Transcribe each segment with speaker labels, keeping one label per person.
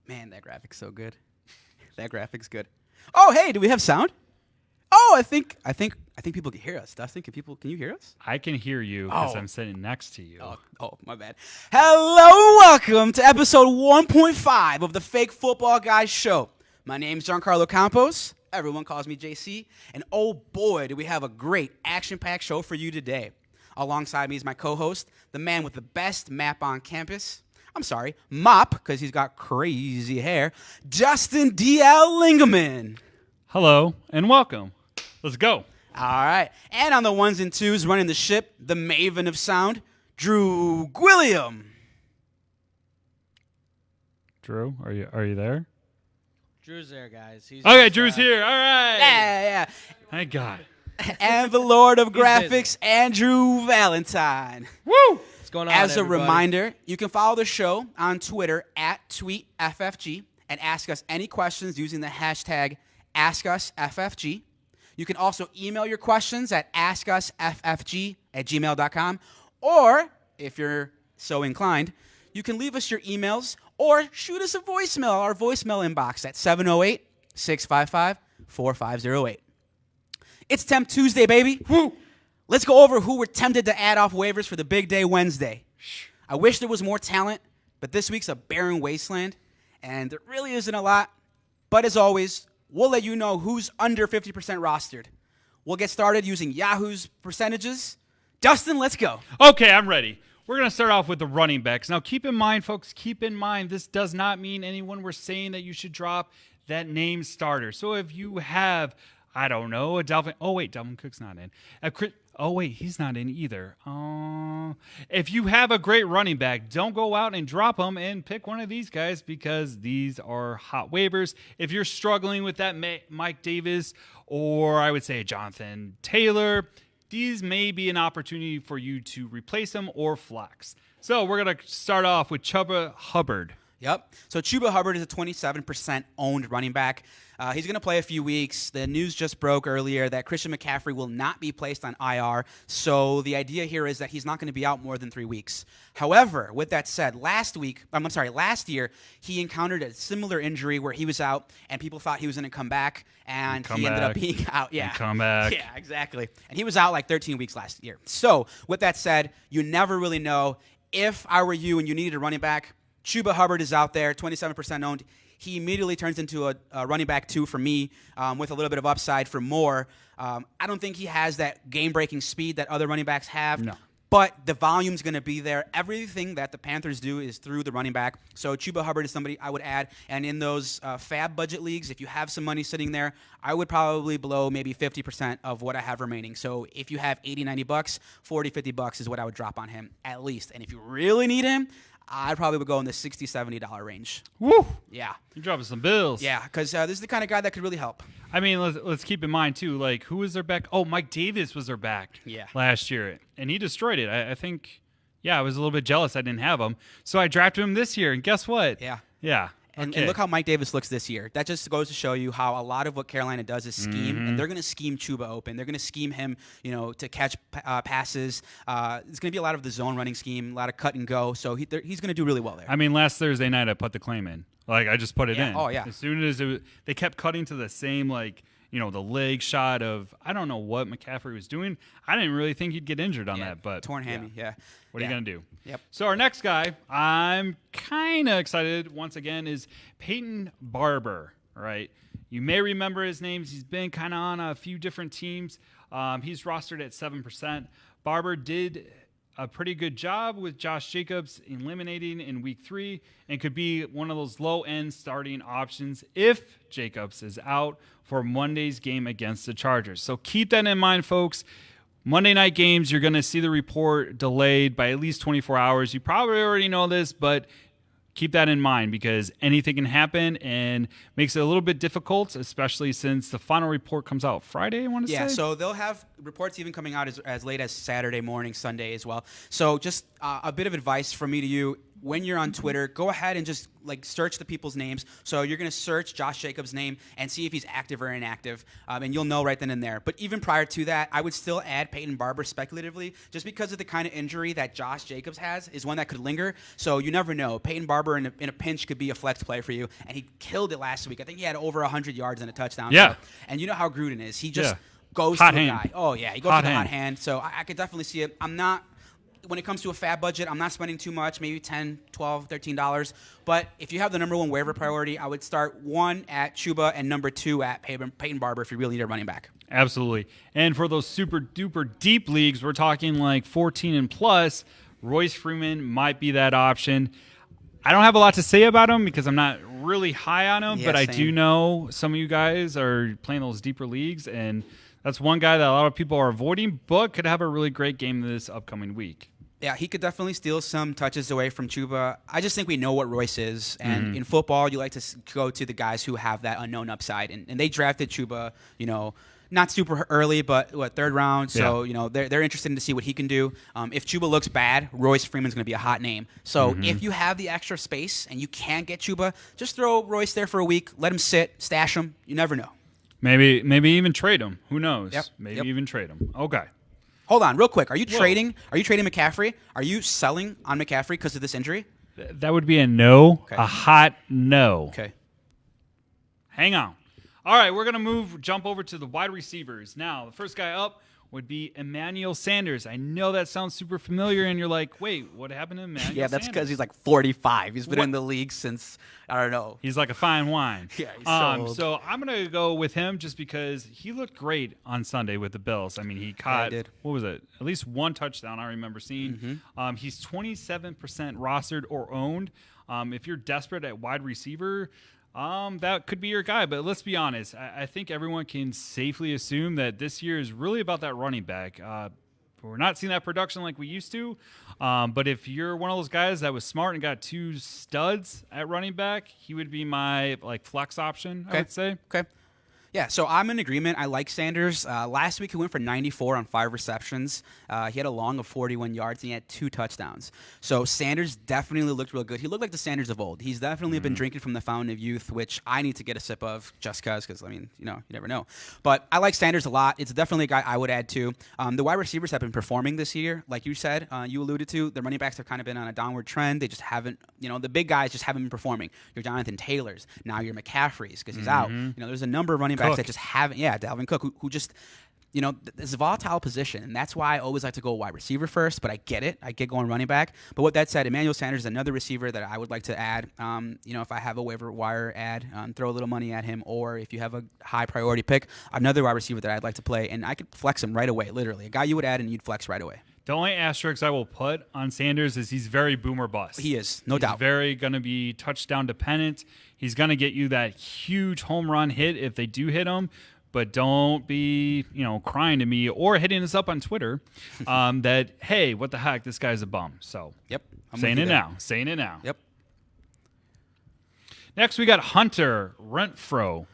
Speaker 1: Man, that graphic's so good. That graphic's good. Oh, hey, do we have sound? Oh, I think people can hear us. Dustin, can you hear us?
Speaker 2: I can hear you because I'm sitting next to you.
Speaker 1: Oh, my bad. Hello, welcome to episode 1.5 of the Fake Football Guys Show. My name's Giancarlo Campos. Everyone calls me JC. And oh boy, do we have a great action-packed show for you today. Alongside me is my co-host, the man with the best map on campus. I'm sorry, mop, because he's got crazy hair. Dustin D.L. Lingaman.
Speaker 2: Hello and welcome. Let's go.
Speaker 1: All right. And on the ones and twos running the ship, the maven of sound, Drew Gwilliam.
Speaker 2: Drew, are you there?
Speaker 3: Drew's there, guys. He's
Speaker 2: okay, Drew's here. All right.
Speaker 1: Yeah.
Speaker 2: Thank God.
Speaker 1: And the Lord of Graphics, Andrew Valentine.
Speaker 2: Woo!
Speaker 3: What's going on,
Speaker 1: As a
Speaker 3: everybody?
Speaker 1: reminder, you can follow the show on Twitter at TweetFFG and ask us any questions using the hashtag AskUsFFG. You can also email your questions at askusffg@gmail.com. Or, if you're so inclined, you can leave us your emails or shoot us a voicemail, our voicemail inbox at 708-655-4508. It's Temp Tuesday, baby. Woo! Let's go over who we're tempted to add off waivers for the big day Wednesday. I wish there was more talent, but this week's a barren wasteland, and there really isn't a lot. But as always, we'll let you know who's under 50% rostered. We'll get started using Yahoo's percentages. Dustin, let's go.
Speaker 2: Okay, I'm ready. We're going to start off with the running backs. Now, keep in mind, folks, this does not mean anyone we're saying that you should drop that name starter. So if you have, I don't know, a Dalvin. Oh, wait, Dalvin Cook's not in. Oh, wait, he's not in either. If you have a great running back, don't go out and drop him and pick one of these guys because these are hot waivers. If you're struggling with that Mike Davis or I would say Jonathan Taylor, these may be an opportunity for you to replace them or flex. So we're going to start off with Chuba Hubbard.
Speaker 1: Yep. So Chuba Hubbard is a 27% owned running back. He's going to play a few weeks. The news just broke earlier that Christian McCaffrey will not be placed on IR. So the idea here is that he's not going to be out more than 3 weeks. However, with that said, last year, he encountered a similar injury where he was out and people thought he was going to come back and he ended up being out. Yeah.
Speaker 2: Come back.
Speaker 1: Yeah, exactly. And he was out like 13 weeks last year. So with that said, you never really know. If I were you and you needed a running back, Chuba Hubbard is out there, 27% owned. He immediately turns into a running back 2 for me with a little bit of upside for more. I don't think he has that game-breaking speed that other running backs have.
Speaker 2: No.
Speaker 1: But the volume's going to be there. Everything that the Panthers do is through the running back. So Chuba Hubbard is somebody I would add. And in those fab budget leagues, if you have some money sitting there, I would probably blow maybe 50% of what I have remaining. So if you have $80, $90, $40, $50 is what I would drop on him at least. And if you really need him, I probably would go in the $60, $70 range.
Speaker 2: Woo!
Speaker 1: Yeah.
Speaker 2: You're dropping some bills.
Speaker 1: Yeah, because this is the kind of guy that could really help.
Speaker 2: I mean, let's keep in mind, too, like, who was their back? Oh, Mike Davis was their back last year, and he destroyed it. I think, I was a little bit jealous I didn't have him. So I drafted him this year, and guess what?
Speaker 1: Yeah.
Speaker 2: Yeah.
Speaker 1: And
Speaker 2: Okay.
Speaker 1: look how Mike Davis looks this year. That just goes to show you how a lot of what Carolina does is scheme, and they're going to scheme Chuba open. They're going to scheme him, to catch passes. It's going to be a lot of the zone running scheme, a lot of cut and go. So he's going to do really well there.
Speaker 2: I mean, last Thursday night I put the claim in. Like, I just put it in.
Speaker 1: Oh, yeah.
Speaker 2: As soon as they kept cutting to the same, the leg shot of, I don't know what McCaffrey was doing. I didn't really think he'd get injured on that. But
Speaker 1: torn hammy, yeah.
Speaker 2: What are you going to do?
Speaker 1: Yep.
Speaker 2: So our next guy, I'm kind of excited, once again, is Peyton Barber, all right? You may remember his names. He's been kind of on a few different teams. He's rostered at 7%. Barber did a pretty good job with Josh Jacobs eliminating in week 3 and could be one of those low-end starting options if Jacobs is out for Monday's game against the Chargers. So keep that in mind, folks. Monday night games, you're going to see the report delayed by at least 24 hours. You probably already know this, but keep that in mind because anything can happen and makes it a little bit difficult, especially since the final report comes out Friday, I want to say.
Speaker 1: Yeah, so they'll have reports even coming out as late as Saturday morning, Sunday as well. So just a bit of advice from me to you. when you're on Twitter, go ahead and just search the people's names. So you're going to search Josh Jacobs' name and see if he's active or inactive, and you'll know right then and there. But even prior to that, I would still add Peyton Barber speculatively, just because of the kind of injury that Josh Jacobs has is one that could linger. So you never know. Peyton Barber in a pinch could be a flex play for you, and he killed it last week. I think he had over 100 yards and a touchdown.
Speaker 2: Yeah.
Speaker 1: So, and you know how Gruden is. He just goes
Speaker 2: hot
Speaker 1: to the
Speaker 2: hand.
Speaker 1: guy. Oh, yeah. He goes
Speaker 2: Hot
Speaker 1: to the hot
Speaker 2: hand.
Speaker 1: hand. So I could definitely see it. I'm not, when it comes to a fab budget, I'm not spending too much, maybe $10, $12, $13. But if you have the number one waiver priority, I would start 1 at Chuba and number 2 at Peyton Barber if you really need a running back.
Speaker 2: Absolutely. And for those super duper deep leagues, we're talking like 14 and plus, Royce Freeman might be that option. I don't have a lot to say about him because I'm not really high on him, but I do know some of you guys are playing those deeper leagues, and that's one guy that a lot of people are avoiding, but could have a really great game this upcoming week.
Speaker 1: Yeah, he could definitely steal some touches away from Chuba. I just think we know what Royce is, and in football, you like to go to the guys who have that unknown upside, and they drafted Chuba, not super early, but third round. So they're interested to see what he can do. If Chuba looks bad, Royce Freeman's going to be a hot name. So if you have the extra space and you can't get Chuba, just throw Royce there for a week, let him sit, stash him. You never know.
Speaker 2: Maybe even trade him. Who knows?
Speaker 1: Yep.
Speaker 2: Maybe even trade him. Okay.
Speaker 1: Hold on, real quick. Are you trading? Are you trading McCaffrey? Are you selling on McCaffrey because of this injury?
Speaker 2: That would be a no.
Speaker 1: Okay.
Speaker 2: A hot no.
Speaker 1: Okay.
Speaker 2: Hang on. All right, we're going to jump over to the wide receivers. Now, the first guy up would be Emmanuel Sanders. I know that sounds super familiar, and you're like, wait, what happened to Emmanuel
Speaker 1: Yeah, that's
Speaker 2: Sanders?
Speaker 1: because he's like 45. He's been in the league since, I don't know.
Speaker 2: He's like a fine wine.
Speaker 1: Yeah, he's so old.
Speaker 2: So I'm going to go with him just because he looked great on Sunday with the Bills. I mean, he caught, what was it, at least one touchdown I remember seeing. He's 27% rostered or owned. If you're desperate at wide receiver, that could be your guy. But let's be honest. I think everyone can safely assume that this year is really about that running back. We're not seeing that production like we used to. But if you're one of those guys that was smart and got 2 studs at running back, he would be my flex option, I would say.
Speaker 1: Okay. Yeah, so I'm in agreement. I like Sanders. Last week he went for 94 on 5 receptions. He had a long of 41 yards, and he had 2 touchdowns. So Sanders definitely looked real good. He looked like the Sanders of old. He's definitely been drinking from the fountain of youth, which I need to get a sip of just because, I mean, you never know. But I like Sanders a lot. It's definitely a guy I would add to. The wide receivers have been performing this year. Like you said, you alluded to, the running backs have kind of been on a downward trend. They just haven't, the big guys just haven't been performing. Your Jonathan Taylors, now your McCaffreys because he's out. There's a number of running backs that just haven't. Yeah, Dalvin Cook, who just, it's a volatile position, and that's why I always like to go wide receiver first, but I get it. I get going running back. But with that said, Emmanuel Sanders is another receiver that I would like to add. If I have a waiver wire ad, throw a little money at him, or if you have a high priority pick, another wide receiver that I'd like to play, and I could flex him right away, literally. A guy you would add and you'd flex right away.
Speaker 2: The only asterisk I will put on Sanders is he's very boomer bust.
Speaker 1: He is, no doubt.
Speaker 2: He's very going to be touchdown dependent. He's going to get you that huge home run hit if they do hit him. But don't be, crying to me or hitting us up on Twitter that, hey, what the heck, this guy's a bum. So, saying it now.
Speaker 1: Yep.
Speaker 2: Next, we got Hunter Renfrow.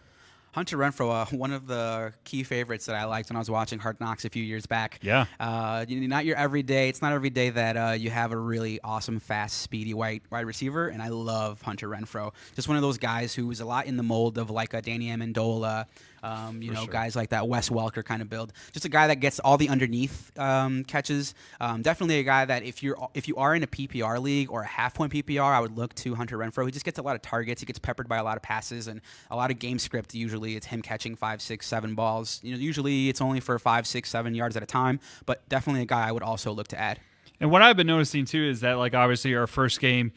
Speaker 1: Hunter Renfrow, one of the key favorites that I liked when I was watching Hard Knocks a few years back.
Speaker 2: Yeah.
Speaker 1: Not your everyday. It's not every day that you have a really awesome, fast, speedy wide receiver, and I love Hunter Renfrow. Just one of those guys who is a lot in the mold of like a Danny Amendola, guys like that, Wes Welker kind of build. Just a guy that gets all the underneath catches. Definitely a guy that if you are in a PPR league or a half-point PPR, I would look to Hunter Renfrow. He just gets a lot of targets. He gets peppered by a lot of passes and a lot of game script. Usually it's him catching 5, 6, 7 balls. Usually it's only for 5, 6, 7 yards at a time, but definitely a guy I would also look to add.
Speaker 2: And what I've been noticing, too, is that, obviously our first game,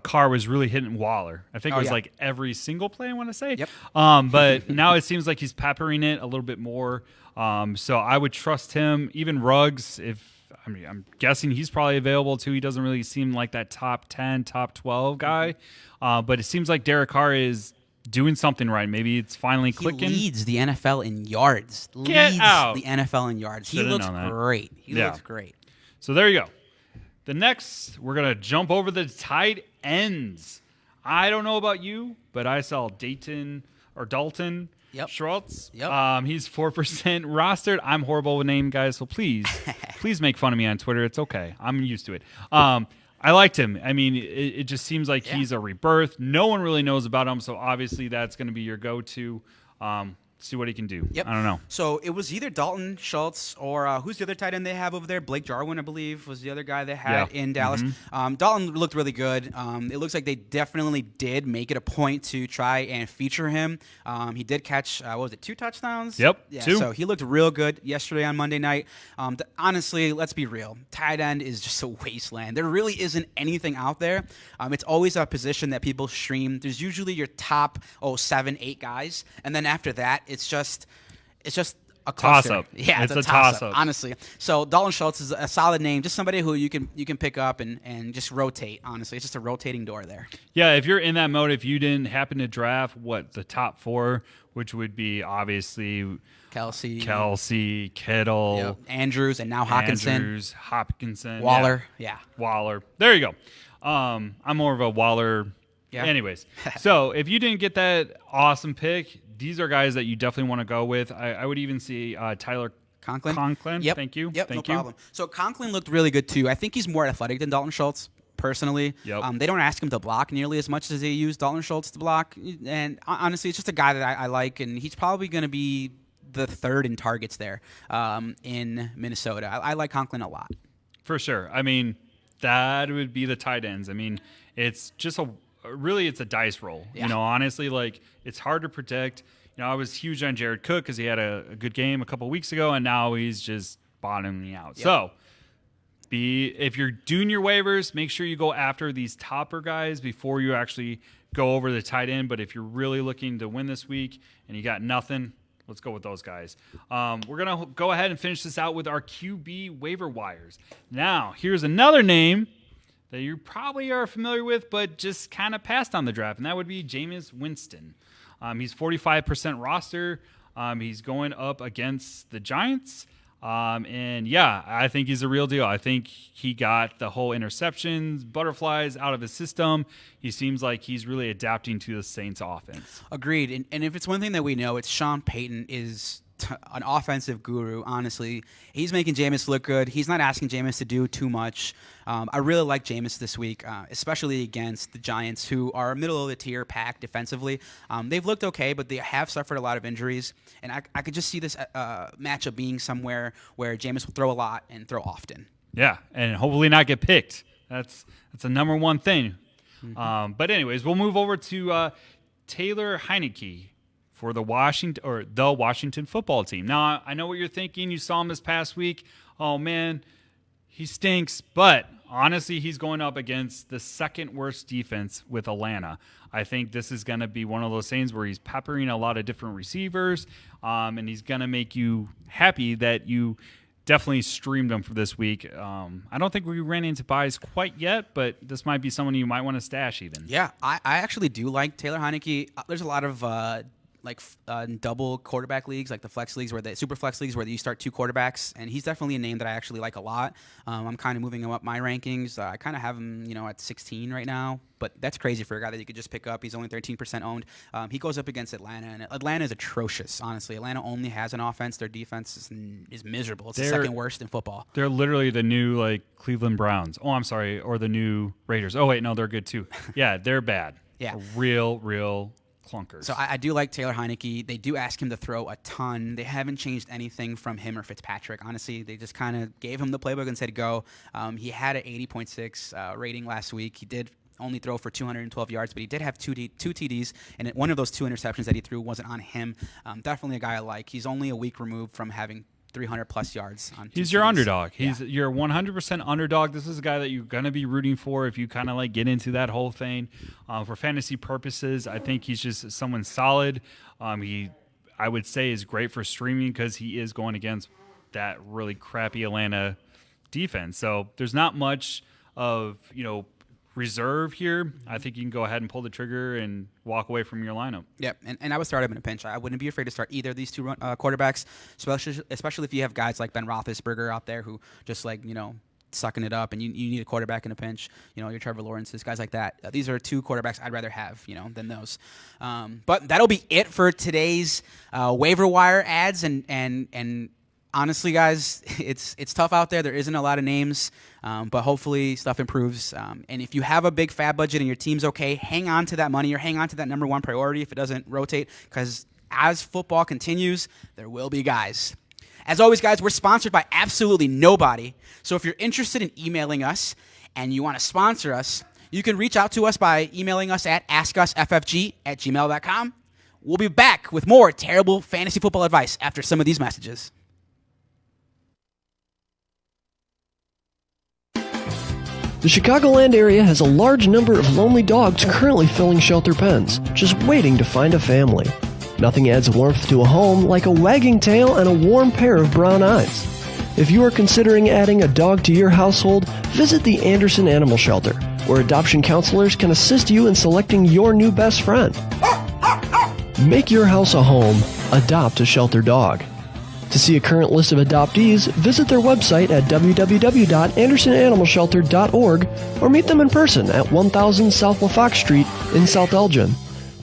Speaker 2: Carr was really hitting Waller. I think it was, every single play, I want to say.
Speaker 1: Yep.
Speaker 2: But now it seems like he's peppering it a little bit more. So I would trust him. Even Ruggs, I'm guessing he's probably available, too. He doesn't really seem like that top 10, top 12 guy. But it seems like Derek Carr is doing something right. Maybe it's finally clicking.
Speaker 1: He leads the NFL in yards.
Speaker 2: Get out.
Speaker 1: The NFL in yards. He looks great. He looks great.
Speaker 2: So there you go. The next, we're going to jump over the tight ends. I don't know about you, but I saw Dalton Schultz.
Speaker 1: Yep.
Speaker 2: He's 4% rostered. I'm horrible with name guys, so please make fun of me on Twitter. It's okay. I'm used to it. I liked him. I mean, it just seems like he's a rebirth. No one really knows about him, so obviously that's going to be your go-to. See what he can do.
Speaker 1: Yep.
Speaker 2: I don't know.
Speaker 1: So it was either Dalton Schultz or who's the other tight end they have over there? Blake Jarwin, I believe, was the other guy they had in Dallas. Dalton looked really good. It looks like they definitely did make it a point to try and feature him. He did catch, 2 touchdowns?
Speaker 2: Yep,
Speaker 1: yeah,
Speaker 2: 2.
Speaker 1: So he looked real good yesterday on Monday night. Honestly, let's be real. Tight end is just a wasteland. There really isn't anything out there. It's always a position that people stream. There's usually your top 7, 8 guys, and then after that, it's just a cluster.
Speaker 2: Toss-up.
Speaker 1: Yeah,
Speaker 2: It's
Speaker 1: it's
Speaker 2: a
Speaker 1: a toss-up,
Speaker 2: toss-up.
Speaker 1: honestly. So Dalton Schultz is a solid name, just somebody who you can pick up and just rotate, honestly. It's just a rotating door there.
Speaker 2: Yeah, if you're in that mode, if you didn't happen to draft, the top 4, which would be obviously Kelsey, Kittle,
Speaker 1: Andrews, and now
Speaker 2: Hopkinson.
Speaker 1: Waller.
Speaker 2: Yeah. Waller. There you go. I'm more of a Waller.
Speaker 1: Yeah.
Speaker 2: Anyways, so if you didn't get that awesome pick, these are guys that you definitely want to go with. I would even see Tyler Conklin.
Speaker 1: Yep.
Speaker 2: Thank you.
Speaker 1: Yep,
Speaker 2: Thank
Speaker 1: no
Speaker 2: you.
Speaker 1: problem. So Conklin looked really good too. I think he's more athletic than Dalton Schultz, personally.
Speaker 2: Yep.
Speaker 1: They don't ask him to block nearly as much as they use Dalton Schultz to block. And honestly, it's just a guy that I like, and he's probably going to be the 3rd in targets there in Minnesota. I like Conklin a lot.
Speaker 2: For sure. I mean, that would be the tight ends. I mean, it's just it's a dice roll.
Speaker 1: Yeah.
Speaker 2: You know, honestly, like, it's hard to predict. You know, I was huge on Jared Cook because he had a good game a couple weeks ago, and now he's just bottoming out.
Speaker 1: Yep.
Speaker 2: So, if you're doing your waivers, make sure you go after these topper guys before you actually go over the tight end. But if you're really looking to win this week and you got nothing, let's go with those guys. We're going to go ahead and finish this out with our QB waiver wires. Now, here's another name that you probably are familiar with, but just kind of passed on the draft, and that would be Jameis Winston. He's 45% roster. He's going up against the Giants. And yeah, I think he's a real deal. I think he got the whole interceptions, butterflies out of his system. He seems like he's really adapting to the Saints offense.
Speaker 1: Agreed. And if it's one thing that we know, it's Sean Payton is an offensive guru, honestly. He's making Jameis look good. He's not asking Jameis to do too much. I really like Jameis this week, especially against the Giants, who are a middle-of-the-tier pack defensively. They've looked okay, but they have suffered a lot of injuries. And I could just see this matchup being somewhere where Jameis will throw a lot and throw often.
Speaker 2: Yeah, and hopefully not get picked. That's a number one thing. Mm-hmm. But anyways, we'll move over to Taylor Heineke for the Washington football team. Now, I know what you're thinking. You saw him this past week. Oh, man, he stinks. But honestly, he's going up against the second worst defense with Atlanta. I think this is going to be one of those things where he's peppering a lot of different receivers, and he's going to make you happy that you definitely streamed him for this week. I don't think we ran into buys quite yet, but this might be someone you might want to stash even.
Speaker 1: Yeah, I actually do like Taylor Heineke. There's a lot of double quarterback leagues, like the flex leagues, super flex leagues, where you start 2 quarterbacks, and he's definitely a name that I actually like a lot. I'm kind of moving him up my rankings. I kind of have him, at 16 right now, but that's crazy for a guy that you could just pick up. He's only 13% owned. He goes up against Atlanta, and Atlanta is atrocious, honestly. Atlanta only has an offense. Their defense is miserable. It's the second worst in football.
Speaker 2: They're literally the new, Cleveland Browns. Oh, I'm sorry, or the new Raiders. Oh, wait, no, they're good too. Yeah, they're bad.
Speaker 1: Yeah.
Speaker 2: Real clunkers.
Speaker 1: So I do like Taylor Heineke. They do ask him to throw a ton. They haven't changed anything from him or Fitzpatrick. Honestly, they just kind of gave him the playbook and said go. He had an 80.6 rating last week. He did only throw for 212 yards, but he did have two TDs, and one of those 2 interceptions that he threw wasn't on him. Definitely a guy I like. He's only a week removed from having 300-plus yards on 2
Speaker 2: He's your
Speaker 1: TDs.
Speaker 2: underdog. You're 100% underdog. This is a guy that you're going to be rooting for if you kind of get into that whole thing. For fantasy purposes, I think he's just someone solid. I would say, is great for streaming because he is going against that really crappy Atlanta defense. So there's not much of, reserve here. I think you can go ahead and pull the trigger and walk away from your lineup.
Speaker 1: Yep, and I would start him in a pinch. I wouldn't be afraid to start either of these 2 quarterbacks, especially if you have guys like Ben Roethlisberger out there who just sucking it up, and you need a quarterback in a pinch. Your Trevor Lawrence's, guys like that. These are 2 quarterbacks I'd rather have, than those. But that'll be it for today's waiver wire ads, and honestly, guys, it's tough out there. There isn't a lot of names, but hopefully stuff improves. And if you have a big fab budget and your team's okay, hang on to that money or hang on to that number one priority if it doesn't rotate, because as football continues, there will be guys. As always, guys, we're sponsored by absolutely nobody. So if you're interested in emailing us and you want to sponsor us, you can reach out to us by emailing us at askusffg@gmail.com. We'll be back with more terrible fantasy football advice after some of these messages.
Speaker 4: The Chicagoland area has a large number of lonely dogs currently filling shelter pens, just waiting to find a family. Nothing adds warmth to a home like a wagging tail and a warm pair of brown eyes. If you are considering adding a dog to your household, visit the Anderson Animal Shelter, where adoption counselors can assist you in selecting your new best friend. Make your house a home. Adopt a shelter dog. To see a current list of adoptees, visit their website at www.andersonanimalshelter.org or meet them in person at 1000 South LaFox Street in South Elgin.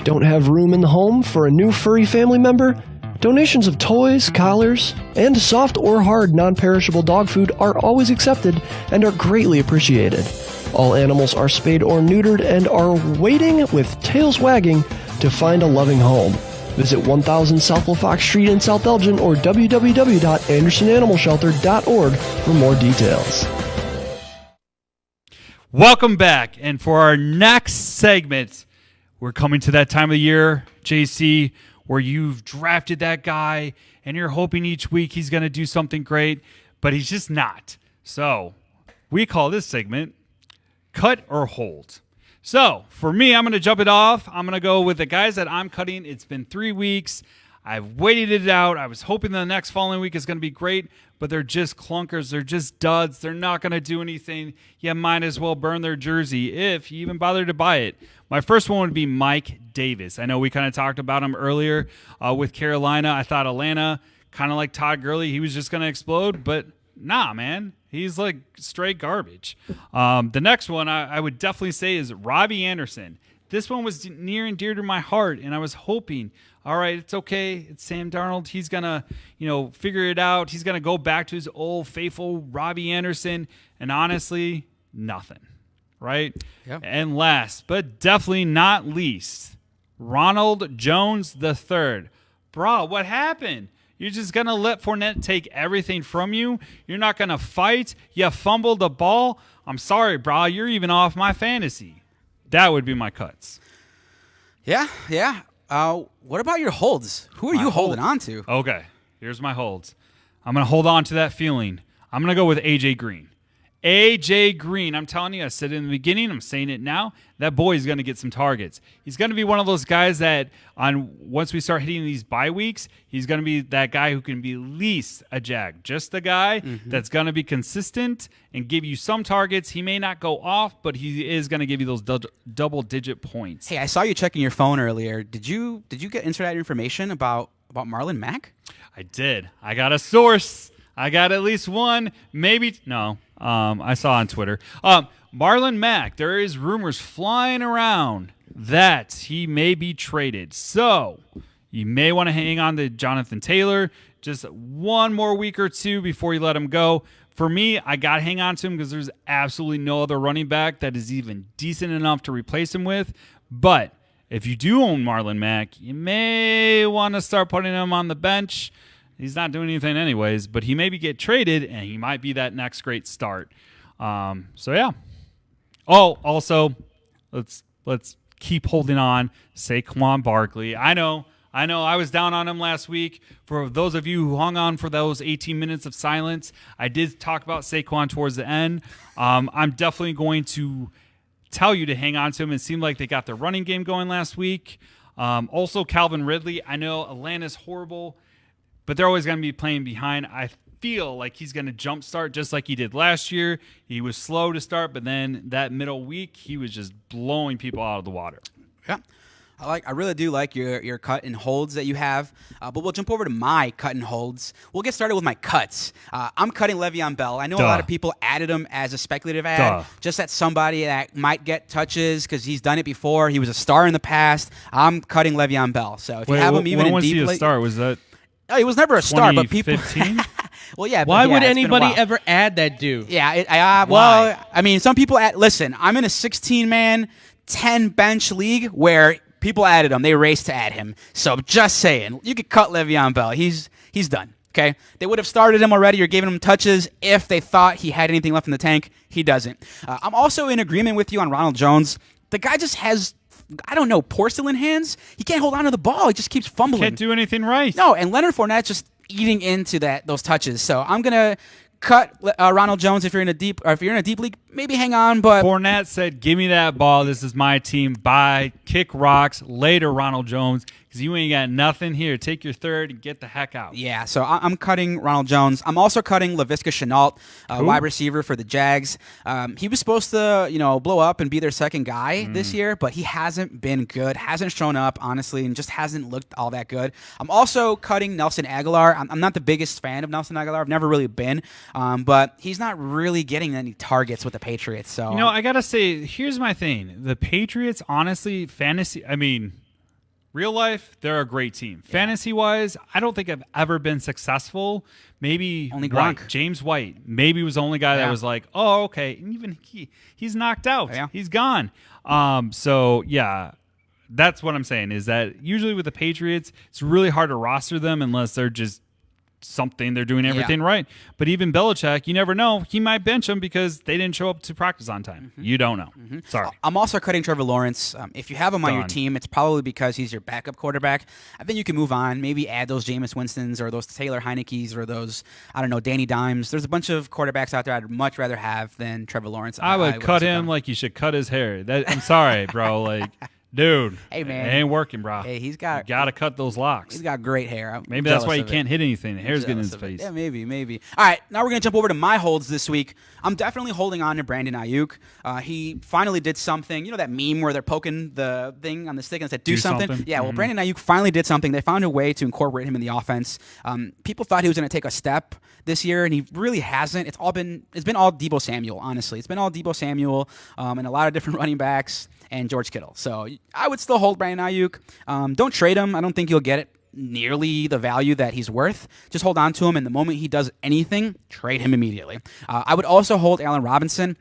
Speaker 4: Don't have room in the home for a new furry family member? Donations of toys, collars, and soft or hard non-perishable dog food are always accepted and are greatly appreciated. All animals are spayed or neutered and are waiting with tails wagging to find a loving home. Visit 1000 South LaFox Street in South Elgin or www.andersonanimalshelter.org for more details.
Speaker 2: Welcome back. And for our next segment, we're coming to that time of the year, JC, where you've drafted that guy and you're hoping each week he's going to do something great, but he's just not. So we call this segment Cut or Hold. So for me, I'm going to jump it off. I'm going to go with the guys that I'm cutting. It's been 3 weeks. I've waited it out. I was hoping the next following week is going to be great, but they're just clunkers. They're just duds. They're not going to do anything. You might as well burn their jersey if you even bother to buy it. My first one would be Mike Davis. I know we kind of talked about him earlier with Carolina. I thought Atlanta, kind of like Todd Gurley, he was just going to explode, but nah, man. He's like straight garbage. The next one I would definitely say is Robby Anderson. This one was near and dear to my heart, and I was hoping, all right, it's okay. It's Sam Darnold. He's going to, figure it out. He's going to go back to his old faithful Robby Anderson, and honestly, nothing, right?
Speaker 1: Yep.
Speaker 2: And last, but definitely not least, Ronald Jones III. Bro, what happened? You're just going to let Fournette take everything from you? You're not going to fight? You fumbled the ball? I'm sorry, bro. You're even off my fantasy. That would be my cuts.
Speaker 1: Yeah. What about your holds? Who are you holding on to?
Speaker 2: Okay, here's my holds. I'm going to hold on to that feeling. I'm going to go with A.J. Green. A.J. Green, I'm telling you, I said it in the beginning, I'm saying it now, that boy is going to get some targets. He's going to be one of those guys that once we start hitting these bye weeks, he's going to be that guy who can be at least a jag. Just the guy that's going to be consistent and give you some targets. He may not go off, but he is going to give you those double-digit points.
Speaker 1: Hey, I saw you checking your insert earlier. Did you get that information about Marlon Mack?
Speaker 2: I did. I got a source. I got at least one, maybe no. I saw on Twitter. Marlon Mack, there is rumors flying around that he may be traded. So you may want to hang on to Jonathan Taylor just one more week or two before you let him go. For me, I got to hang on to him because there's absolutely no other running back that is even decent enough to replace him with. But if you do own Marlon Mack, you may want to start putting him on the bench. He's not doing anything anyways, but he maybe get traded, and he might be that next great start. So, yeah. Oh, also, let's keep holding on. Saquen Barkley. I know. I was down on him last week. For those of you who hung on for those 18 minutes of silence, I did talk about Saquen towards the end. I'm definitely going to tell you to hang on to him. It seemed like they got their running game going last week. Also, Calvin Ridley. I know Atlanta's horrible, but they're always going to be playing behind. I feel like he's going to jumpstart just like he did last year. He was slow to start, but then that middle week, he was just blowing people out of the water.
Speaker 1: Yeah. I really do like your cut and holds that you have, but we'll jump over to my cut and holds. We'll get started with my cuts. I'm cutting Le'Veon Bell. I know a lot of people added him as a speculative ad, just at somebody that might get touches because he's done it before. He was a star in the past. I'm cutting Le'Veon Bell. So if you have him even in deep,
Speaker 2: when was he a star? Was that?
Speaker 1: He was never a star, but people Well, yeah.
Speaker 5: Why would
Speaker 1: it's been a
Speaker 5: anybody
Speaker 1: while.
Speaker 5: ever add that dude?
Speaker 1: Yeah. Well, I mean, some people listen. I'm in a 16-man, 10 bench league where people added him. They raced to add him. So just saying, you could cut Le'Veon Bell. He's done. Okay, they would have started him already or given him touches if they thought he had anything left in the tank. He doesn't. I'm also in agreement with you on Ronald Jones. The guy just has, I don't know, porcelain hands. He can't hold on to the ball. He just keeps fumbling.
Speaker 2: Can't do anything right.
Speaker 1: No, and Leonard Fournette just eating into those touches. So I'm gonna cut Ronald Jones if you're in a deep league. Maybe hang on, but
Speaker 2: Fournette said, "Give me that ball. This is my team. Bye. Kick rocks later, Ronald Jones, because you ain't got nothing here. Take your third and get the heck out."
Speaker 1: yeah. So I'm cutting Ronald Jones. I'm also cutting Laviska Shenault, wide receiver for the Jags. He was supposed to, blow up and be their second guy this year, but he hasn't been good. Hasn't shown up honestly, and just hasn't looked all that good. I'm also cutting Nelson Aguilar. I'm not the biggest fan of Nelson Aguilar. I've never really been, but he's not really getting any targets with the Patriots. So
Speaker 2: I gotta say, here's my thing: the Patriots, honestly, real life, they're a great team. Yeah. Fantasy-wise, I don't think I've ever been successful. Maybe
Speaker 1: only Gronk.
Speaker 2: James White, maybe was the only guy that was like, oh, okay. And even he's knocked out.
Speaker 1: Yeah.
Speaker 2: He's gone. So, yeah, that's what I'm saying is that usually with the Patriots, it's really hard to roster them unless they're just they're doing everything right. But even Belichick, you never know. He might bench him because they didn't show up to practice on time. You don't know. Sorry.
Speaker 1: I'm also cutting Trevor Lawrence. If you have him on your team, it's probably because he's your backup quarterback. I think you can move on. Maybe add those Jameis Winstons or those Taylor Heinekes or those, I don't know, Danny Dimes. There's a bunch of quarterbacks out there I'd much rather have than Trevor Lawrence.
Speaker 2: I would cut him like you should cut his hair. I'm sorry, bro. Like, dude,
Speaker 1: hey man,
Speaker 2: it ain't working, bro.
Speaker 1: Hey, you
Speaker 2: got to cut those locks.
Speaker 1: He's got great hair.
Speaker 2: Maybe that's why he can't hit anything. The hair's getting in his face.
Speaker 1: Yeah, maybe. All right, now we're going to jump over to my holds this week. I'm definitely holding on to Brandon Ayuk. He finally did something. You know that meme where they're poking the thing on the stick and said, do something? Yeah, well, Brandon Ayuk finally did something. They found a way to incorporate him in the offense. People thought he was going to take a step this year, and he really hasn't. It's been all Deebo Samuel, honestly. It's been all Deebo Samuel and a lot of different running backs and George Kittle. So I would still hold Brandon Ayuk. Don't trade him. I don't think you'll get it nearly the value that he's worth. Just hold on to him, and the moment he does anything, trade him immediately. I would also hold Allen Robinson.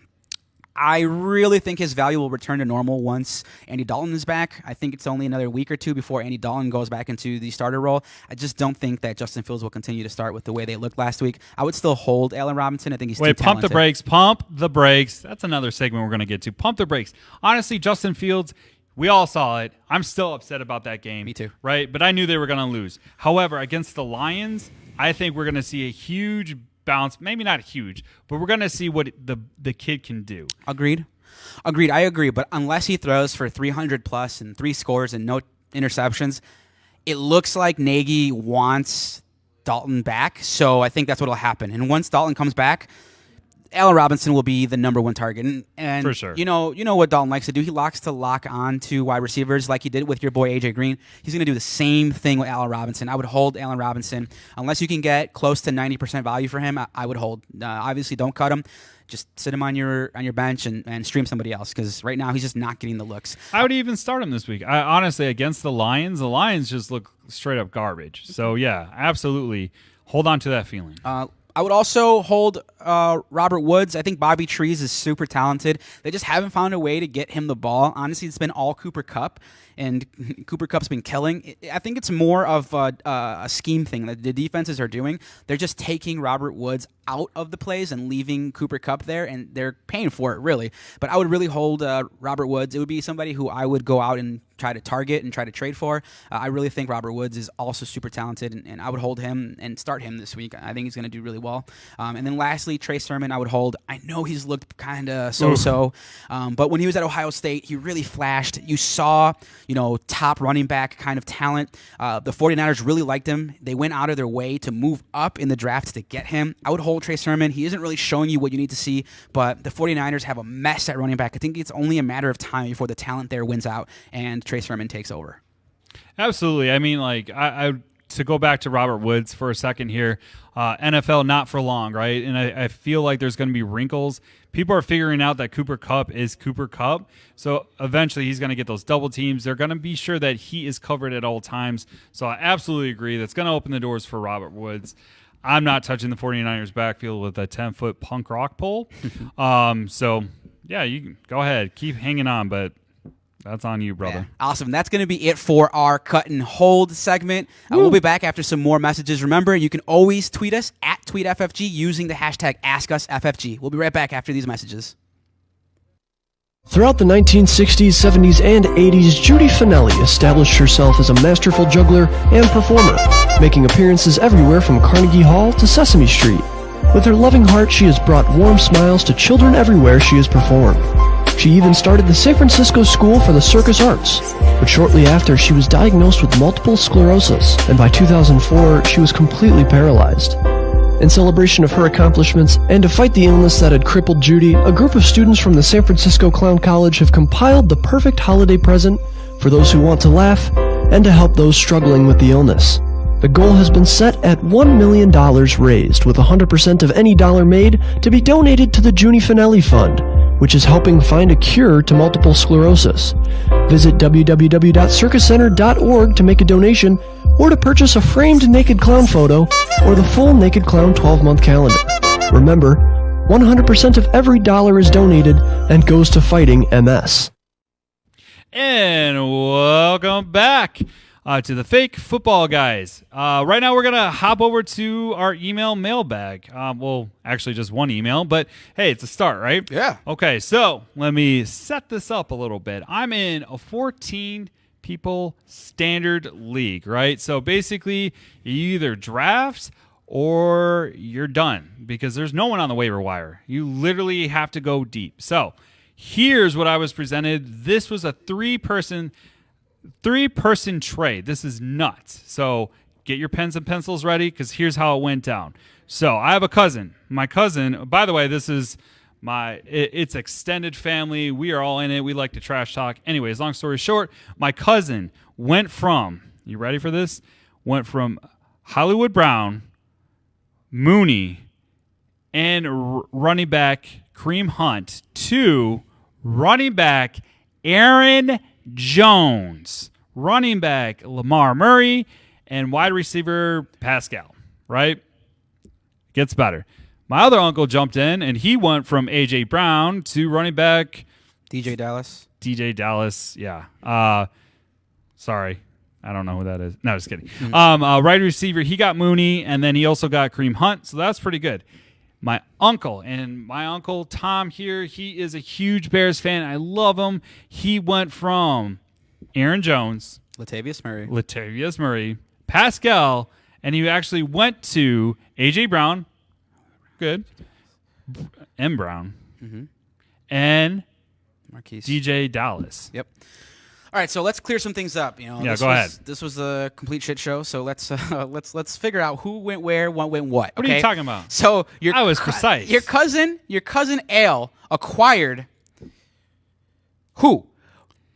Speaker 1: I really think his value will return to normal once Andy Dalton is back. I think it's only another week or two before Andy Dalton goes back into the starter role. I just don't think that Justin Fields will continue to start with the way they looked last week. I would still hold Allen Robinson. I think he's too talented.
Speaker 2: Pump the brakes. That's another segment we're going to get to. Pump the brakes. Honestly, Justin Fields, we all saw it. I'm still upset about that game.
Speaker 1: Me too.
Speaker 2: Right? But I knew they were going to lose. However, against the Lions, I think we're going to see a huge bounce. Maybe not huge, but we're going to see what the kid can do.
Speaker 1: Agreed. I agree. But unless he throws for 300 plus and 3 scores and no interceptions, it looks like Nagy wants Dalton back. So I think that's what will happen. And once Dalton comes back, Allen Robinson will be the number one target. And
Speaker 2: for sure.
Speaker 1: You know what Dalton likes to do? He likes to lock on to wide receivers like he did with your boy A.J. Green. He's going to do the same thing with Allen Robinson. I would hold Allen Robinson. Unless you can get close to 90% value for him, I would hold. Obviously, don't cut him. Just sit him on your bench and stream somebody else because right now he's just not getting the looks.
Speaker 2: I would even start him this week. Honestly, against the Lions just look straight up garbage. So, yeah, absolutely hold on to that feeling.
Speaker 1: I would also hold Robert Woods. I think Bobby Trees is super talented. They just haven't found a way to get him the ball. Honestly, it's been all Cooper Kupp, and Cooper Kupp's been killing. I think it's more of a scheme thing that the defenses are doing. They're just taking Robert Woods out of the plays and leaving Cooper Kupp there, and they're paying for it, really. But I would really hold Robert Woods. It would be somebody who I would go out and try to target and try to trade for. I really think Robert Woods is also super talented, and I would hold him and start him this week. I think he's going to do really well. And then lastly, Trey Sermon, I would hold. I know he's looked kind of so-so, but when he was at Ohio State, he really flashed. You saw, top running back kind of talent. The 49ers really liked him. They went out of their way to move up in the draft to get him. I would hold Trey Sermon. He isn't really showing you what you need to see, but the 49ers have a mess at running back. I think it's only a matter of time before the talent there wins out and Trey Sermon takes over.
Speaker 2: Absolutely. I mean, I to go back to Robert Woods for a second here, NFL not for long, right? And I feel like there's going to be wrinkles. People are figuring out that Cooper Kupp is Cooper Kupp, so eventually he's going to get those double teams. They're going to be sure that he is covered at all times. So I absolutely agree. That's going to open the doors for Robert Woods. I'm not touching the 49ers backfield with a 10-foot punk rock pole. So, yeah, you can go ahead. Keep hanging on, but that's on you, brother.
Speaker 1: Yeah. Awesome. That's going to be it for our cut and hold segment. We'll be back after some more messages. Remember, you can always tweet us at TweetFFG using the hashtag AskUsFFG. We'll be right back after these messages.
Speaker 4: Throughout the 1960s, 70s, and 80s, Judy Finelli established herself as a masterful juggler and performer, making appearances everywhere from Carnegie Hall to Sesame Street. With her loving heart, she has brought warm smiles to children everywhere she has performed. She even started the San Francisco School for the Circus Arts, but shortly after, she was diagnosed with multiple sclerosis, and by 2004, she was completely paralyzed. In celebration of her accomplishments, and to fight the illness that had crippled Judy, a group of students from the San Francisco Clown College have compiled the perfect holiday present for those who want to laugh and to help those struggling with the illness. The goal has been set at $1 million raised, with 100% of any dollar made to be donated to the Judy Finelli Fund, which is helping find a cure to multiple sclerosis. Visit www.circuscenter.org to make a donation or to purchase a framed naked clown photo or the full Naked Clown 12-month calendar. Remember, 100% of every dollar is donated and goes to fighting MS.
Speaker 2: And welcome back to the Fake Football Guys. Right now we're going to hop over to our email mailbag. Well, actually just one email, but hey, it's a start, right?
Speaker 1: Yeah.
Speaker 2: Okay, so let me set this up a little bit. I'm in a 14-people standard league, right? So basically, you either draft or you're done because there's no one on the waiver wire. You literally have to go deep. So here's what I was presented. This was a three-person trade. This is nuts. So get your pens and pencils ready because here's how it went down. So I have a cousin. My cousin, by the way, this is it's extended family. We are all in it. We like to trash talk. Anyways, long story short, my cousin went from, you ready for this? Went from Hollywood Brown, Mooney, and running back Kareem Hunt to running back Aaron Jones, running back Lamar Murray, and wide receiver Pascal, right? Gets better. My other uncle jumped in, and he went from A.J. Brown to running back
Speaker 1: DJ Dallas.
Speaker 2: Yeah. Sorry. I don't know who that is. No, just kidding. Wide receiver, he got Mooney, and then he also got Kareem Hunt, so that's pretty good. My uncle Tom here, he is a huge Bears fan. I love him. He went from Aaron Jones, Latavius Murray, Pascal, and he actually went to A.J. Brown, good, M. Brown, and
Speaker 1: Marquise.
Speaker 2: DJ Dallas.
Speaker 1: Yep. All right, so let's clear some things up.
Speaker 2: Yeah, go ahead.
Speaker 1: This was a complete shit show, so let's figure out who went where, what went what.
Speaker 2: What are you talking about?
Speaker 1: So
Speaker 2: I was precise.
Speaker 1: Your cousin Ale acquired who?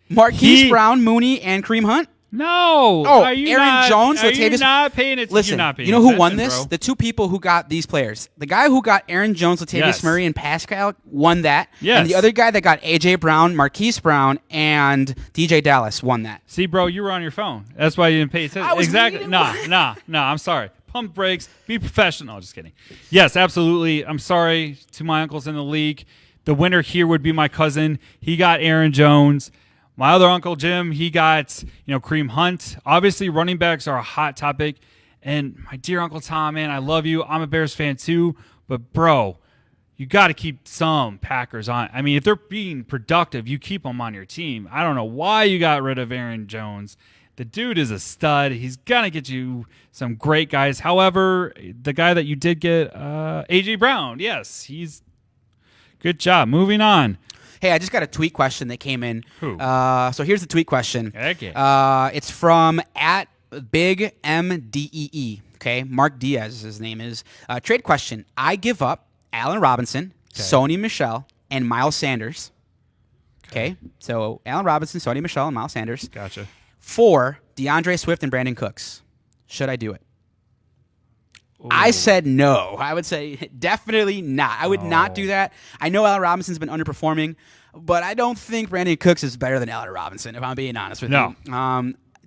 Speaker 1: Marquise Brown, Mooney, and Kareem Hunt.
Speaker 2: No.
Speaker 1: Oh,
Speaker 2: are you
Speaker 1: Aaron Jones,
Speaker 2: Are
Speaker 1: Latavius.
Speaker 2: you not paying attention?
Speaker 1: Listen,
Speaker 2: You're not paying
Speaker 1: you know who won
Speaker 2: attention,
Speaker 1: this?
Speaker 2: bro.
Speaker 1: The two people who got these players. The guy who got Aaron Jones, Latavius
Speaker 2: Yes.
Speaker 1: Murray, and Pascal won that.
Speaker 2: Yes.
Speaker 1: And the other guy that got A.J. Brown, Marquise Brown, and DJ Dallas won that.
Speaker 2: See, bro, you were on your phone. That's why you didn't pay attention.
Speaker 1: I was
Speaker 2: Exactly.
Speaker 1: reading.
Speaker 2: Nah. I'm sorry. Pump brakes. Be professional. Just kidding. Yes, absolutely. I'm sorry to my uncles in the league. The winner here would be my cousin. He got Aaron Jones. My other uncle, Jim, he got, Kareem Hunt. Obviously, running backs are a hot topic. And my dear Uncle Tom, man, I love you. I'm a Bears fan too. But, bro, you got to keep some Packers on. I mean, if they're being productive, you keep them on your team. I don't know why you got rid of Aaron Jones. The dude is a stud. He's going to get you some great guys. However, the guy that you did get, A.J. Brown, yes, he's good job. Moving on.
Speaker 1: Hey, I just got a tweet question that came in.
Speaker 2: Who?
Speaker 1: So here's the tweet question.
Speaker 2: Okay.
Speaker 1: It's from @BigMDEE. Okay, Mark Diaz, his name is. Trade question. I give up Allen Robinson, Sony Michel, and Miles Sanders. Okay, so Allen Robinson, Sony Michel, and Miles Sanders.
Speaker 2: Gotcha.
Speaker 1: For DeAndre Swift and Brandon Cooks. Should I do it?
Speaker 2: Ooh.
Speaker 1: I said no. I would say definitely not. I would not do that. I know Allen Robinson's been underperforming, but I don't think Brandon Cooks is better than Allen Robinson, if I'm being honest with you.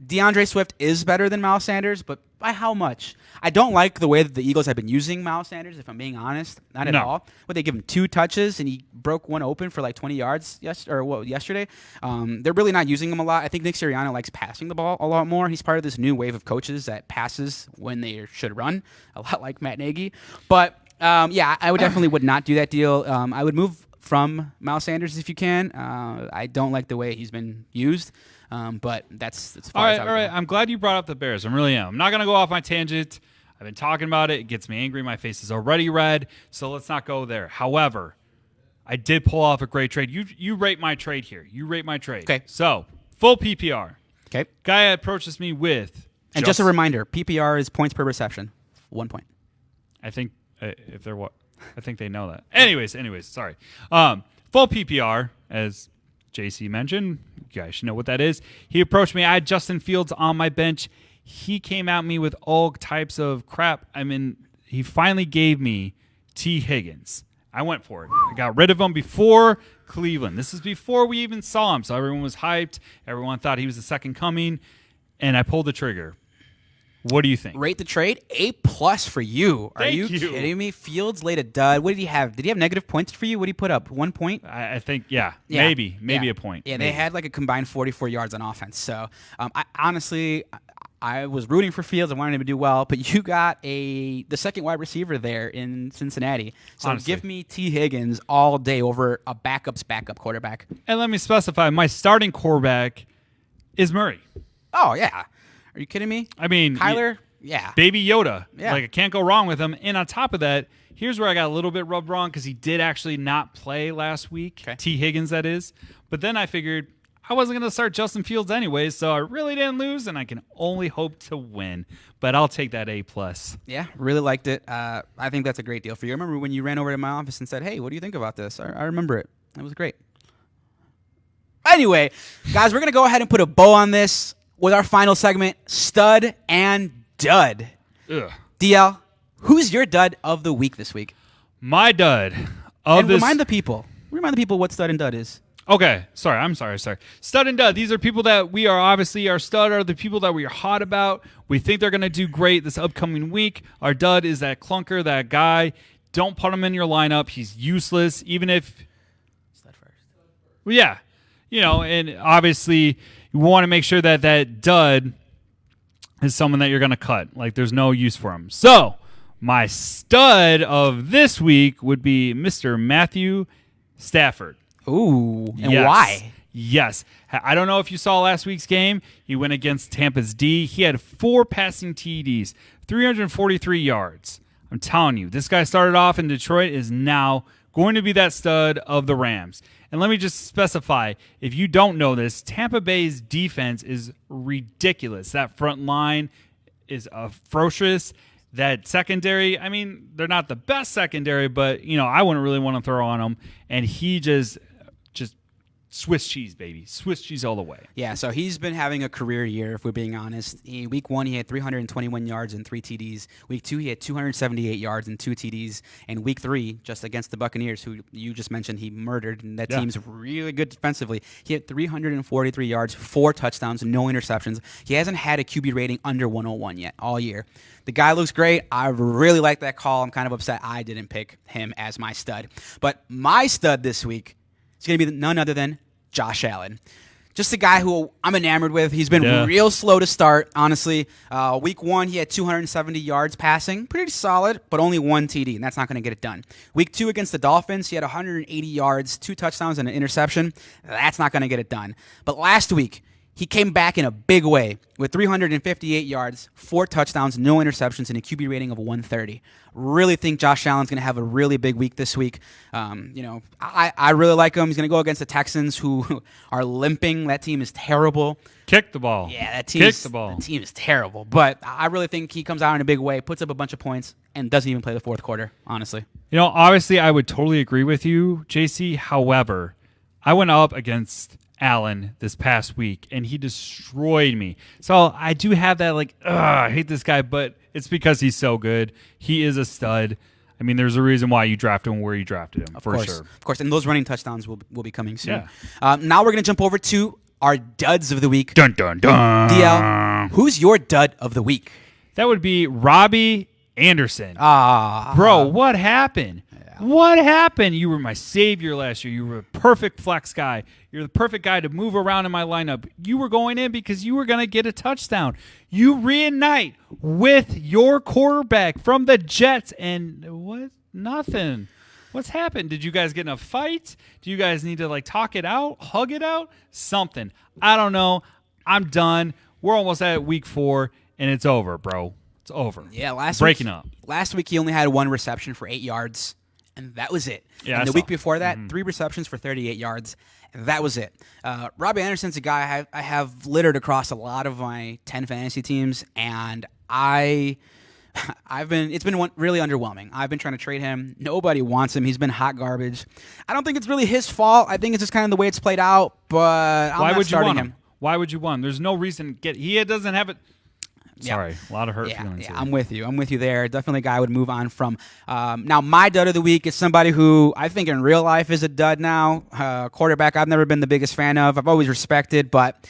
Speaker 1: DeAndre Swift is better than Miles Sanders, but by how much? I don't like the way that the Eagles have been using Miles Sanders, if I'm being honest. Not at all. But they give him 2 touches, and he broke one open for like 20 yards yesterday. They're really not using him a lot. I think Nick Sirianni likes passing the ball a lot more. He's part of this new wave of coaches that passes when they should run, a lot like Matt Nagy. But, I would not do that deal. I would move from Miles Sanders if you can. I don't like the way he's been used. But that's as far as I would
Speaker 2: all right.
Speaker 1: go.
Speaker 2: I'm glad you brought up the Bears. I really am. I'm not going to go off my tangent. I've been talking about it. It gets me angry. My face is already red. So let's not go there. However, I did pull off a great trade. You rate my trade here. You rate my trade.
Speaker 1: Okay.
Speaker 2: So full PPR.
Speaker 1: Okay.
Speaker 2: Guy approaches me with.
Speaker 1: And just a reminder, PPR is points per reception. 1 point.
Speaker 2: I think if they're what. I think they know that. Anyways, sorry. Full PPR, as JC mentioned. You guys should know what that is. He approached me. I had Justin Fields on my bench. He came at me with all types of crap. I mean, he finally gave me T. Higgins. I went for it. I got rid of him before Cleveland. This is before we even saw him, so everyone was hyped. Everyone thought he was the second coming, and I pulled the trigger. What do you think?
Speaker 1: Rate the trade A+ for you. Are you kidding me? Fields laid a dud. What did he have? Did he have negative points for you? What did he put up? 1 point?
Speaker 2: I think, maybe a point.
Speaker 1: Yeah,
Speaker 2: maybe.
Speaker 1: they had like a combined 44 yards on offense. So, I was rooting for Fields. I wanted him to do well, but you got the second wide receiver there in Cincinnati. So
Speaker 2: Honestly.
Speaker 1: give me T. Higgins all day over a backup's backup quarterback.
Speaker 2: And let me specify, my starting quarterback is Murray.
Speaker 1: Oh, yeah. Are you kidding me?
Speaker 2: I mean,
Speaker 1: Kyler, yeah.
Speaker 2: Baby Yoda.
Speaker 1: Yeah.
Speaker 2: Like, I can't go wrong with him. And on top of that, here's where I got a little bit rubbed wrong because he did actually not play last week.
Speaker 1: Okay.
Speaker 2: T. Higgins, that is. But then I figured I wasn't going to start Justin Fields anyways, so I really didn't lose, and I can only hope to win. But I'll take that A+.
Speaker 1: Yeah, really liked it. I think that's a great deal for you. I remember when you ran over to my office and said, hey, what do you think about this? I remember it. It was great. Anyway, guys, we're going to go ahead and put a bow on this with our final segment, Stud and Dud.
Speaker 2: Ugh.
Speaker 1: DL, who's your dud of the week this week?
Speaker 2: My dud of
Speaker 1: And
Speaker 2: this.
Speaker 1: remind the people what Stud and Dud is.
Speaker 2: Okay, I'm sorry. Stud and dud. These are people that we are obviously, our stud are the people that we are hot about. We think they're going to do great this upcoming week. Our dud is that clunker, that guy. Don't put him in your lineup. He's useless, even if.
Speaker 1: Stud first.
Speaker 2: Well, yeah. And obviously you want to make sure that that dud is someone that you're going to cut. Like, there's no use for him. So, my stud of this week would be Mr. Matthew Stafford.
Speaker 1: Ooh, and
Speaker 2: Yes.
Speaker 1: why?
Speaker 2: Yes. I don't know if you saw last week's game. He went against Tampa's D. He had 4 passing TDs, 343 yards. I'm telling you, this guy started off in Detroit, is now going to be that stud of the Rams. And let me just specify, if you don't know this, Tampa Bay's defense is ridiculous. That front line is atrocious. That secondary, I mean, they're not the best secondary, but, I wouldn't really want to throw on them. And he just Swiss cheese, baby. Swiss cheese all the way.
Speaker 1: Yeah, so he's been having a career year, if we're being honest. Week 1, he had 321 yards and 3 TDs. Week 2, he had 278 yards and 2 TDs. And Week 3, just against the Buccaneers, who you just mentioned he murdered, and that team's really good defensively. He had 343 yards, 4 touchdowns, no interceptions. He hasn't had a QB rating under 101 yet all year. The guy looks great. I really like that call. I'm kind of upset I didn't pick him as my stud. But my stud this week, it's going to be none other than Josh Allen. Just a guy who I'm enamored with. He's been real slow to start, honestly. Week 1, he had 270 yards passing. Pretty solid, but only 1 TD, and that's not going to get it done. Week 2 against the Dolphins, he had 180 yards, 2 touchdowns, and an interception. That's not going to get it done. But last week, he came back in a big way with 358 yards, 4 touchdowns, no interceptions, and a QB rating of 130. Really think Josh Allen's going to have a really big week this week. I really like him. He's going to go against the Texans, who are limping. That team is terrible.
Speaker 2: Kick the ball.
Speaker 1: Yeah, that team is terrible. But I really think he comes out in a big way, puts up a bunch of points, and doesn't even play the fourth quarter, honestly.
Speaker 2: Obviously, I would totally agree with you, JC. However, I went up against Allen this past week, and he destroyed me. So I do have that, I hate this guy, but it's because he's so good. He is a stud. I mean, there's a reason why you drafted him where you drafted him, for sure.
Speaker 1: Of course, and those running touchdowns will be coming soon.
Speaker 2: Yeah.
Speaker 1: Now we're going to jump over to our duds of the week.
Speaker 2: Dun, dun, dun.
Speaker 1: DL, who's your dud of the week?
Speaker 2: That would be Robby Anderson.
Speaker 1: Ah,
Speaker 2: Bro, what happened? What happened? You were my savior last year. You were a perfect flex guy. You're the perfect guy to move around in my lineup. You were going in because you were going to get a touchdown. You reunite with your quarterback from the Jets, and what? Nothing. What's happened? Did you guys get in a fight? Do you guys need to talk it out, hug it out, something? I don't know. I'm done. We're almost at week 4, and it's over, bro. It's over.
Speaker 1: Yeah, Last week he only had 1 reception for 8 yards. And that was it.
Speaker 2: Yeah,
Speaker 1: and the week before that, 3 receptions for 38 yards. And that was it. Robby Anderson's a guy I have littered across a lot of my 10 fantasy teams, and it's been really underwhelming. I've been trying to trade him. Nobody wants him. He's been hot garbage. I don't think it's really his fault. I think it's just kind of the way it's played out. But I'm not starting him.
Speaker 2: Why would you want him? There's no reason. He doesn't have it. Sorry, a lot of hurt feelings.
Speaker 1: Yeah, I'm with you there. Definitely a guy I would move on from. Now, my dud of the week is somebody who I think in real life is a dud now. Quarterback I've never been the biggest fan of. I've always respected, but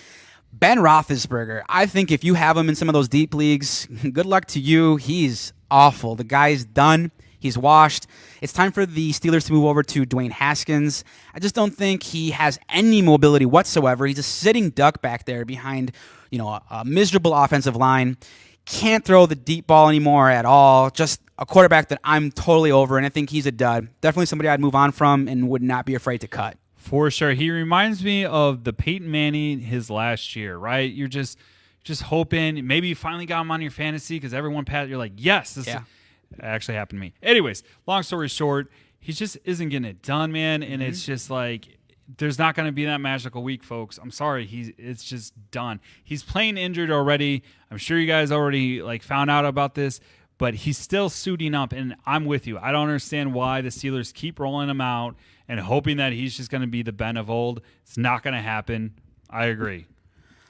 Speaker 1: Ben Roethlisberger, I think if you have him in some of those deep leagues, good luck to you. He's awful. The guy's done. He's washed. It's time for the Steelers to move over to Dwayne Haskins. I just don't think he has any mobility whatsoever. He's a sitting duck back there behind a miserable offensive line. Can't throw the deep ball anymore at all. Just a quarterback that I'm totally over, and I think he's a dud. Definitely somebody I'd move on from and would not be afraid to cut.
Speaker 2: For sure. He reminds me of the Peyton Manning his last year, right? You're just hoping. Maybe you finally got him on your fantasy because everyone you're like, yes, this actually happened to me. Anyways, long story short, he just isn't getting it done, man, and it's just there's not going to be that magical week, folks. I'm sorry. It's just done. He's playing injured already. I'm sure you guys already found out about this, but he's still suiting up, and I'm with you. I don't understand why the Steelers keep rolling him out and hoping that he's just going to be the Ben of old. It's not going to happen. I agree.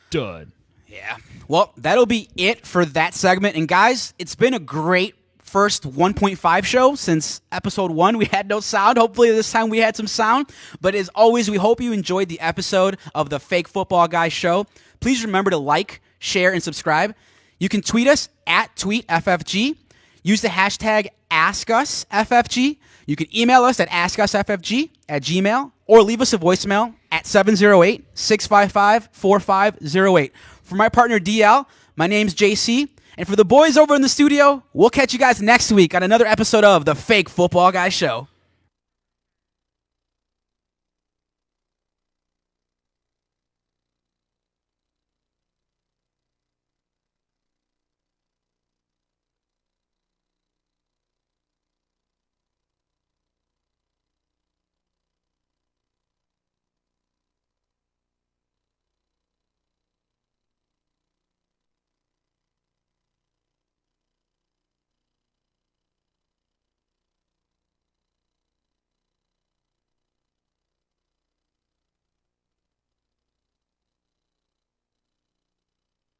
Speaker 2: Dud.
Speaker 1: Yeah. Well, that'll be it for that segment. And guys, it's been a great first 1.5 show since episode 1. We had no sound. Hopefully this time we had some sound. But as always, we hope you enjoyed the episode of the Fake Football Guy Show. Please remember to like, share, and subscribe. You can tweet us at TweetFFG. Use the hashtag AskUsFFG. You can email us at AskUsFFG@gmail.com or leave us a voicemail at 708-655-4508. For my partner DL, my name's JC. And for the boys over in the studio, we'll catch you guys next week on another episode of the Fake Football Guy Show.